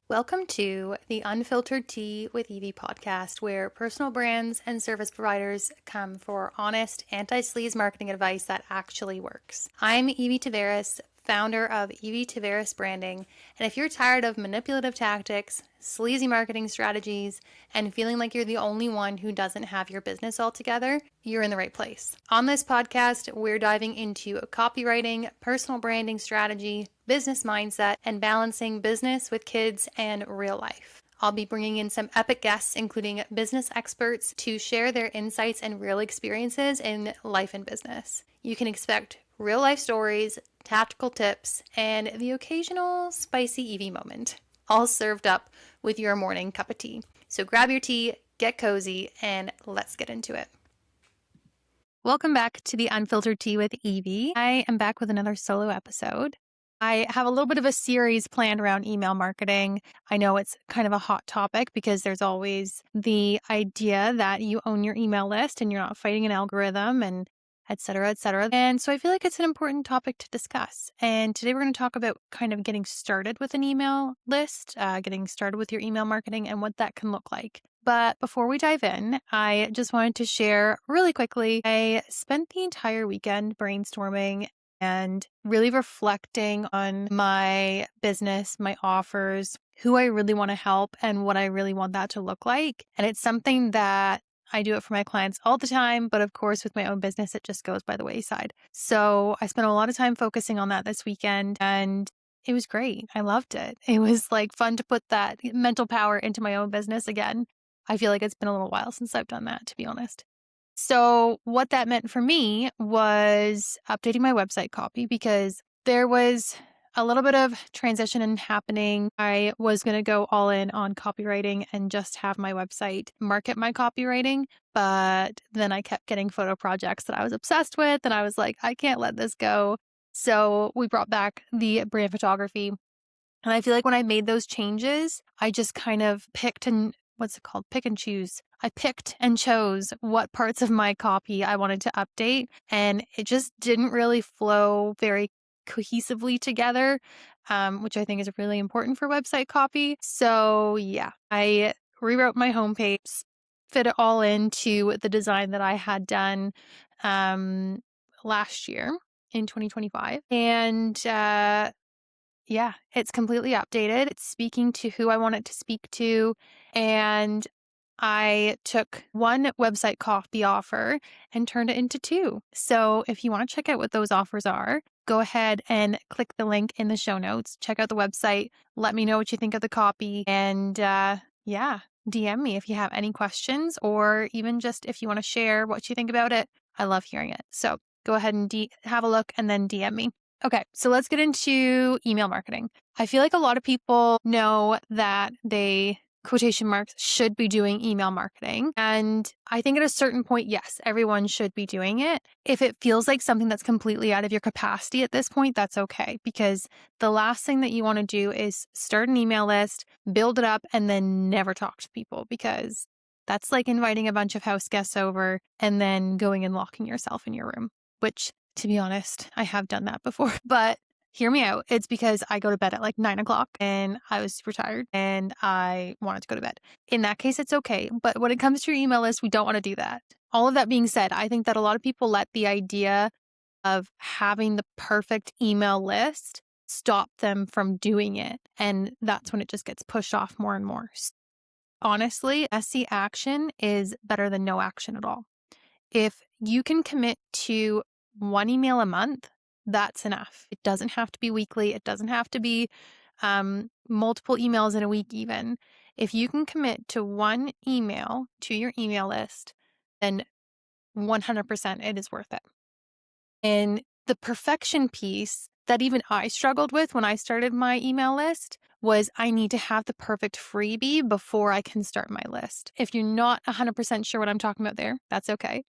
Welcome to the Unfiltered Tea with Evie podcast, where personal brands and service providers come for honest, anti-sleaze marketing advice that actually works. I'm Evie Taveras, founder of Evie Taveras Branding, and if you're tired of manipulative tactics, sleazy marketing strategies, and feeling like you're the only one who doesn't have your business all together, you're in the right place. On this podcast, we're diving into copywriting, personal branding strategy, business mindset, and balancing business with kids and real life. I'll be bringing in some epic guests, including business experts, to share their insights and real experiences in life and business. You can expect real life stories, tactical tips, and the occasional spicy Evie moment, all served up with your morning cup of tea. So grab your tea, get cozy, and let's get into it. Welcome back to the Unfiltered Tea with Evie. I am back with another solo episode. I have a little bit of a series planned around email marketing. I know it's kind of a hot topic because there's always the idea that you own your email list and you're not fighting an algorithm and et cetera, et cetera. And so I feel like it's an important topic to discuss. And today we're going to talk about kind of getting started with an email list, getting started with your email marketing and what that can look like. But before we dive in, I just wanted to share really quickly. I spent the entire weekend brainstorming and really reflecting on my business, my offers, who I really want to help, and what I really want that to look like. And it's something that I do it for my clients all the time, but of course, with my own business, it just goes by the wayside. So I spent a lot of time focusing on that this weekend, and it was great. I loved it. It was like fun to put that mental power into my own business again. I feel like it's been a little while since I've done that, to be honest. So what that meant for me was updating my website copy because there was a little bit of transition happening. I was going to go all in on copywriting and just have my website market my copywriting. But then I kept getting photo projects that I was obsessed with. And I was like, I can't let this go. So we brought back the brand photography. And I feel like when I made those changes, I just kind of picked and pick and choose. I picked and chose what parts of my copy I wanted to update, and it just didn't really flow very cohesively together, which I think is really important for website copy. So yeah, I rewrote my homepage, fit it all into the design that I had done last year in 2025. And yeah, it's completely updated. It's speaking to who I want it to speak to. And I took one website copy offer and turned it into two. So if you want to check out what those offers are, go ahead and click the link in the show notes. Check out the website. Let me know what you think of the copy. And yeah, DM me if you have any questions or even just if you want to share what you think about it. I love hearing it. So go ahead and have a look and then DM me. Okay, so let's get into email marketing. I feel like a lot of people know that they, quotation marks, should be doing email marketing. And I think at a certain point, yes, everyone should be doing it. If it feels like something that's completely out of your capacity at this point, that's okay. Because the last thing that you want to do is start an email list, build it up, and then never talk to people, because that's like inviting a bunch of house guests over and then going and locking yourself in your room, which, to be honest, I have done that before, but hear me out. It's because I go to bed at like 9 o'clock and I was super tired and I wanted to go to bed. In that case, it's okay. But when it comes to your email list, we don't want to do that. All of that being said, I think that a lot of people let the idea of having the perfect email list stop them from doing it. And that's when it just gets pushed off more and more. Honestly, messy action is better than no action at all. If you can commit to one email a month, that's enough. It doesn't have to be weekly. It doesn't have to be multiple emails in a week even. If you can commit to one email to your email list, then 100% it is worth it. And the perfection piece that even I struggled with when I started my email list was I need to have the perfect freebie before I can start my list. If you're not 100% sure what I'm talking about there, that's okay.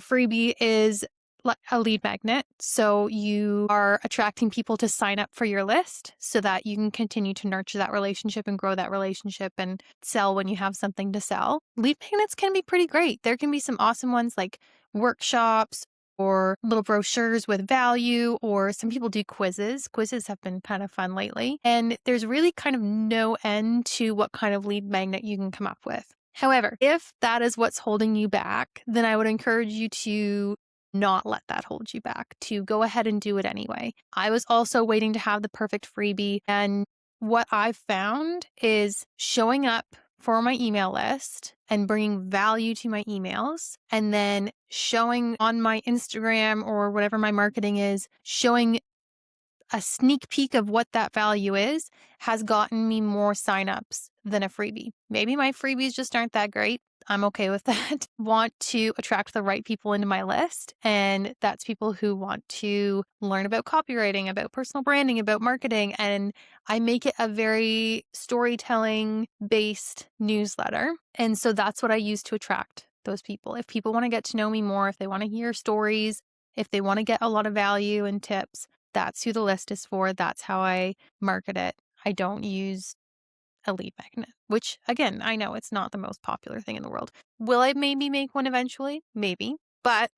Freebie is like a lead magnet. So you are attracting people to sign up for your list so that you can continue to nurture that relationship and grow that relationship and sell when you have something to sell. Lead magnets can be pretty great. There can be some awesome ones like workshops, or little brochures with value, or some people do quizzes. Quizzes have been kind of fun lately. And there's really kind of no end to what kind of lead magnet you can come up with. However, if that is what's holding you back, then I would encourage you to not let that hold you back, to go ahead and do it anyway. I was also waiting to have the perfect freebie. And what I've found is showing up for my email list and bringing value to my emails, and then showing on my Instagram or whatever my marketing is, showing a sneak peek of what that value is, has gotten me more signups than a freebie. Maybe my freebies just aren't that great. I'm okay with that. Want to attract the right people into my list. And that's people who want to learn about copywriting, about personal branding, about marketing. And I make it a very storytelling based newsletter. And so that's what I use to attract those people. If people want to get to know me more, if they want to hear stories, if they want to get a lot of value and tips, that's who the list is for. That's how I market it. I don't use a lead magnet, which again, I know it's not the most popular thing in the world. Will I maybe make one eventually? Maybe. But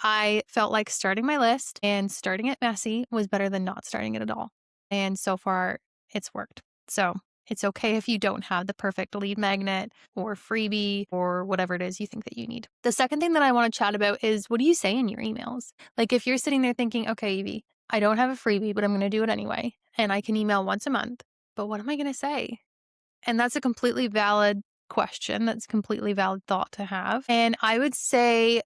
I felt like starting my list and starting it messy was better than not starting it at all. And so far, it's worked. So it's okay if you don't have the perfect lead magnet or freebie or whatever it is you think that you need. The second thing that I want to chat about is, what do you say in your emails? Like if you're sitting there thinking, okay, Evie, I don't have a freebie, but I'm going to do it anyway. And I can email once a month. But what am I going to say? And that's a completely valid question. That's a completely valid thought to have. And I would say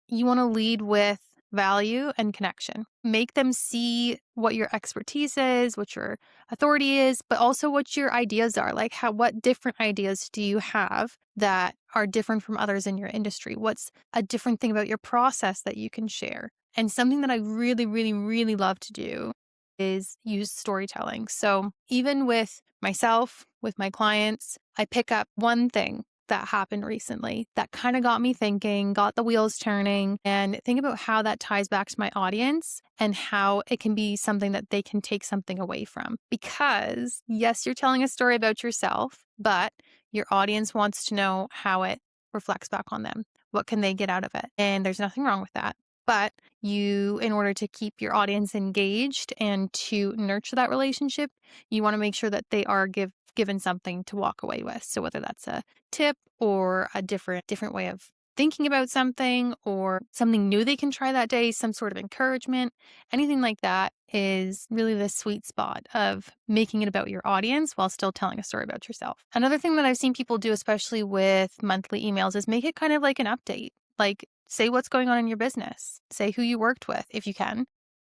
you want to lead with value and connection. Make them see what your expertise is, what your authority is, but also what your ideas are. Like what different ideas do you have that are different from others in your industry? What's a different thing about your process that you can share? And something that I really, really, really love to do is use storytelling. So even with myself, with my clients, I pick up one thing that happened recently that kind of got me thinking, got the wheels turning, and think about how that ties back to my audience and how it can be something that they can take something away from. Because yes, you're telling a story about yourself, but your audience wants to know how it reflects back on them. What can they get out of it? And there's nothing wrong with that. But you, in order to keep your audience engaged and to nurture that relationship, you want to make sure that they are given something to walk away with. So whether that's a tip or a different way of thinking about something or something new they can try that day, some sort of encouragement, anything like that is really the sweet spot of making it about your audience while still telling a story about yourself. Another thing that I've seen people do, especially with monthly emails, is make it kind of like an update. Like say what's going on in your business, say who you worked with if you can,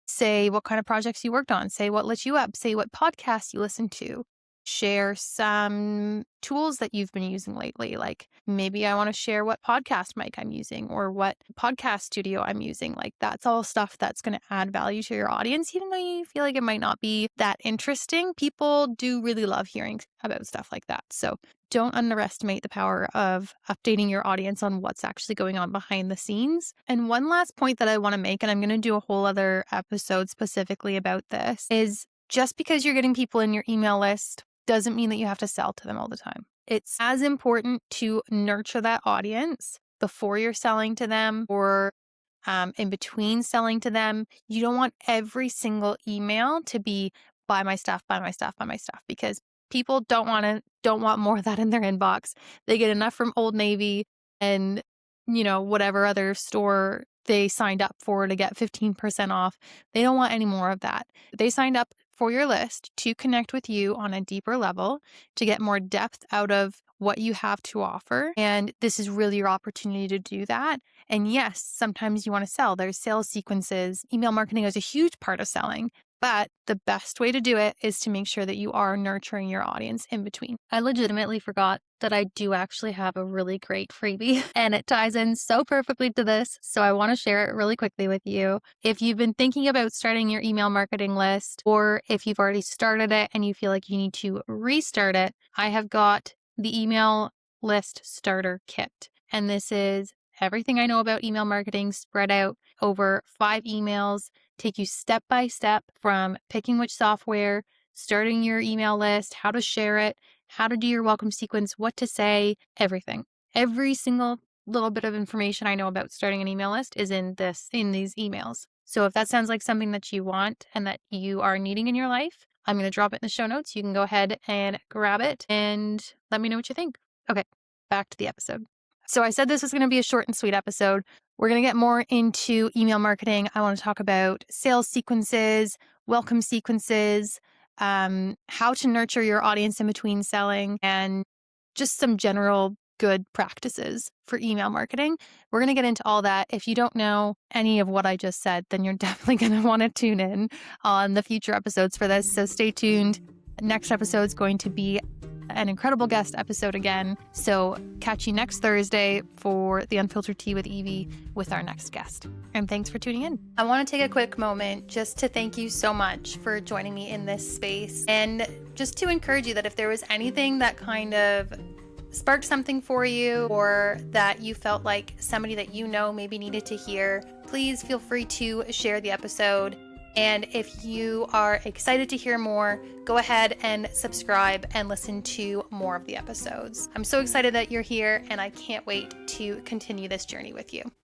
say what kind of projects you worked on, say what lit you up, say what podcasts you listened to. Share some tools that you've been using lately. Like maybe I want to share what podcast mic I'm using or what podcast studio I'm using. Like that's all stuff that's going to add value to your audience, even though you feel like it might not be that interesting. People do really love hearing about stuff like that. So don't underestimate the power of updating your audience on what's actually going on behind the scenes. And one last point that I want to make, and I'm going to do a whole other episode specifically about this, is just because you're getting people in your email list doesn't mean that you have to sell to them all the time. It's as important to nurture that audience before you're selling to them or in between selling to them. You don't want every single email to be buy my stuff, buy my stuff, buy my stuff, because people don't want more of that in their inbox. They get enough from Old Navy and whatever other store they signed up for to get 15% off. They don't want any more of that. They signed up for your list to connect with you on a deeper level, to get more depth out of what you have to offer. And this is really your opportunity to do that. And yes, sometimes you want to sell. There's sales sequences. Email marketing is a huge part of selling. But the best way to do it is to make sure that you are nurturing your audience in between. I legitimately forgot that I do actually have a really great freebie and it ties in so perfectly to this. So I want to share it really quickly with you. If you've been thinking about starting your email marketing list, or if you've already started it and you feel like you need to restart it, I have got the email list starter kit. And this is everything I know about email marketing spread out over 5 emails, take you step by step from picking which software, starting your email list, how to share it, how to do your welcome sequence, what to say, everything. Every single little bit of information I know about starting an email list is in these emails. So if that sounds like something that you want and that you are needing in your life, I'm going to drop it in the show notes. You can go ahead and grab it and let me know what you think. Okay, back to the episode. So I said this was going to be a short and sweet episode. We're going to get more into email marketing. I want to talk about sales sequences, welcome sequences, how to nurture your audience in between selling, and just some general good practices for email marketing. We're going to get into all that. If you don't know any of what I just said, then you're definitely going to want to tune in on the future episodes for this. So stay tuned. Next episode is going to be an incredible guest episode again. So catch you next Thursday for the Unfiltered Tea with Evie with our next guest. And thanks for tuning in. I want to take a quick moment just to thank you so much for joining me in this space, and just to encourage you that if there was anything that kind of sparked something for you, or that you felt like somebody that you know maybe needed to hear, please feel free to share the episode. And if you are excited to hear more, go ahead and subscribe and listen to more of the episodes. I'm so excited that you're here, and I can't wait to continue this journey with you.